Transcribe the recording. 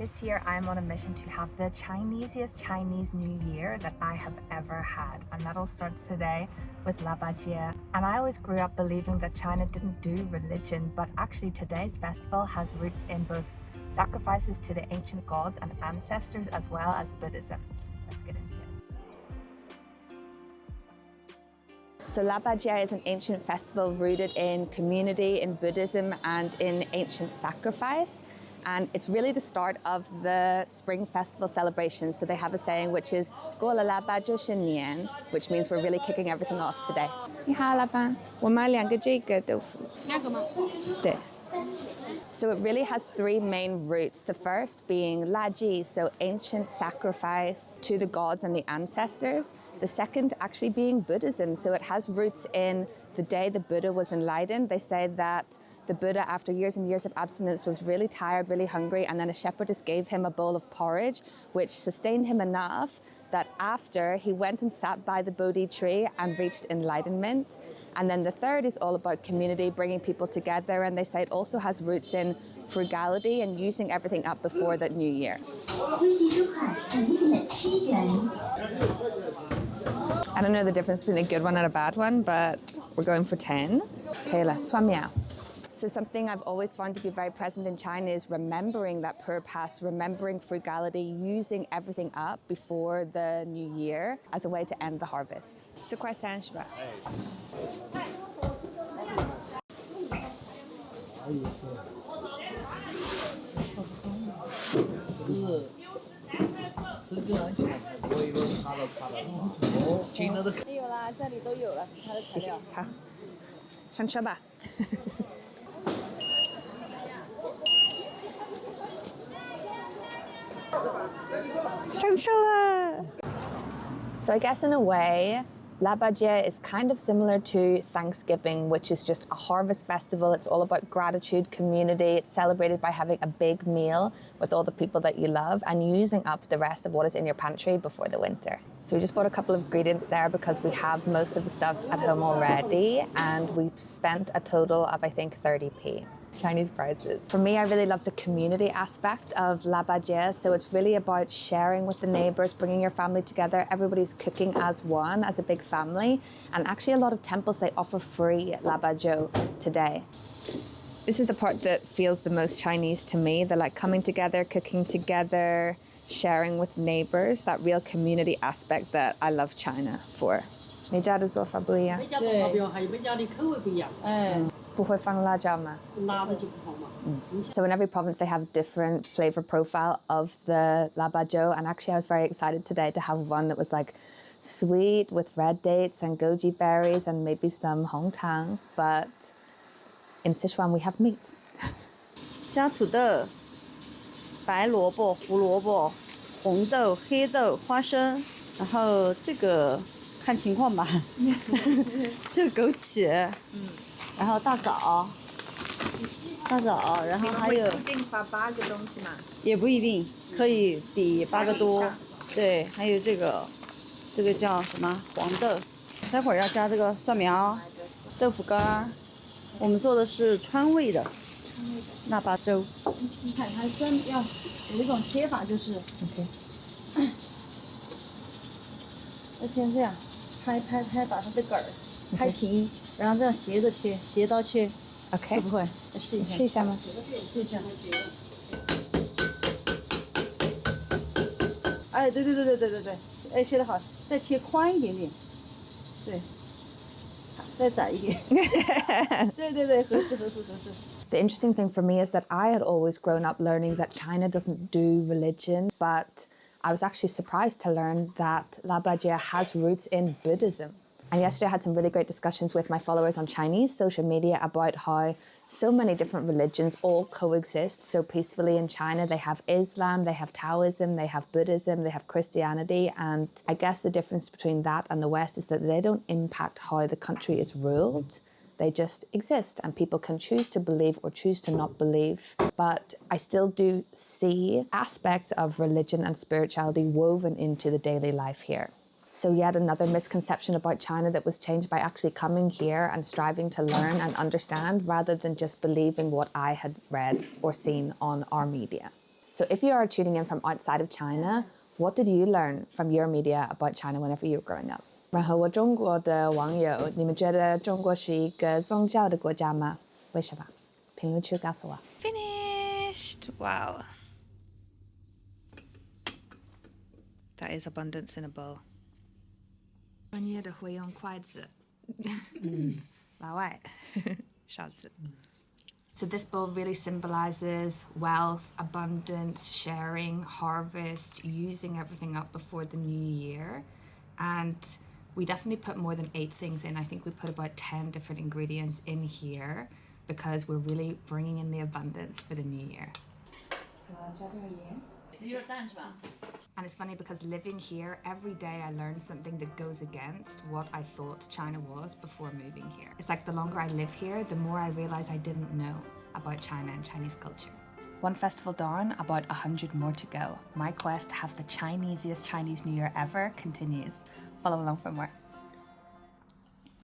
This year, I'm on a mission to have the Chinese-iest Chinese New Year that I have ever had. And that all starts today with Laba Jie. And I always grew up believing that China didn't do religion, but actually today's festival has roots in both sacrifices to the ancient gods and ancestors as well as Buddhism. Let's get into it. So Laba Jie is an ancient festival rooted in community, in Buddhism, and in ancient sacrifice. And it's really the start of the spring festival celebrations. So they have a saying which is 过了腊八就是年, which means we're really kicking everything off today. 你好，老板，我买2个这个豆腐。2个吗？对。So it really has 3 main roots. The first being Laba Jie, so ancient sacrifice to the gods and the ancestors. The second actually being Buddhism. So it has roots in the day the Buddha was enlightened. They say that the Buddha, after years and years of abstinence, was really tired, really hungry, and then a shepherdess gave him a bowl of porridge, which sustained him enough that after he went and sat by the Bodhi tree and reached enlightenment. And then the third is all about community, bringing people together, and they say it also has roots in frugality and using everything up before the new year. I don't know the difference between a good one and a bad one, but we're going for 10. Kayla, 算秒. So something I've always found to be very present in China is remembering that poor past, remembering frugality, using everything up before the new year as a way to end the harvest. 10块30吧。是个安全牌，我以为卡了。听了都。没有啦，这里都有了，其他的材料。好，上车吧。So I guess in a way, Laba Jie is kind of similar to Thanksgiving, which is just a harvest festival. It's all about gratitude, community. It's celebrated by having a big meal with all the people that you love and using up the rest of what is in your pantry before the winter. So we just bought a couple of ingredients there because we have most of the stuff at home already, and we spent a total of, I think, 30p. Chinese prices. For me, I really love the community aspect of Laba Jie. So it's really about sharing with the neighbours, bringing your family together. Everybody's cooking as one, as a big family. And actually a lot of temples, they offer free Laba Zhou today. This is the part that feels the most Chinese to me. The like coming together, cooking together, sharing with neighbours, that real community aspect that I love China for. 每家的做法不一样。每家做法不一样，还有每家的口味不一样。不会放辣椒吗？辣子就不好嘛。So in every province they have different flavor profile of the Laba Zhou, and actually I was very excited today to have one that was like sweet with red dates and goji berries and maybe some hongtang, but in Sichuan we have meat. 加土豆、白萝卜、胡萝卜、红豆、黑豆、花生，然后这个看情况吧。这个枸杞。然后大枣，然后还有。不一定发8个东西嘛。也不一定，可以比8个多。对，还有这个叫什么黄豆，待会儿要加这个蒜苗、豆腐干。我们做的是川味的腊八粥。你看它要有一种切法就是 ，OK， 要先这样拍，把它的杆儿拍平。然后这样斜着切，斜刀切 ，OK， 会不会？试一下。试一下吗？试一下。哎，对，哎，切得好，再切宽一点点，对，再窄一点。对，合适。The interesting thing for me is that I had always grown up learning that China doesn't do religion, but I was actually surprised to learn that Laba Jie has roots in Buddhism. And yesterday I had some really great discussions with my followers on Chinese social media about how so many different religions all coexist so peacefully in China. They have Islam, they have Taoism, they have Buddhism, they have Christianity. And I guess the difference between that and the West is that they don't impact how the country is ruled. They just exist and people can choose to believe or choose to not believe. But I still do see aspects of religion and spirituality woven into the daily life here. So yet another misconception about China that was changed by actually coming here and striving to learn and understand rather than just believing what I had read or seen on our media. So if you are tuning in from outside of China, what did you learn from your media about China whenever you were growing up? 然后我中国的网友，你们觉得中国是一个宗教的国家吗？为什么？评论区告诉我。Finished! Wow. That is abundance in a bowl. 专业的会用筷子。老外，勺子。So this bowl really symbolizes wealth, abundance, sharing, harvest, using everything up before the new year. And we definitely put more than 8 things in. I think we put about 10 different ingredients in here because we're really bringing in the abundance for the new year. And it's funny because living here, every day I learn something that goes against what I thought China was before moving here. It's like the longer I live here, the more I realize I didn't know about China and Chinese culture. One festival down, about 100 more to go. My quest to have the Chinese-iest Chinese New Year ever continues. Follow along for more.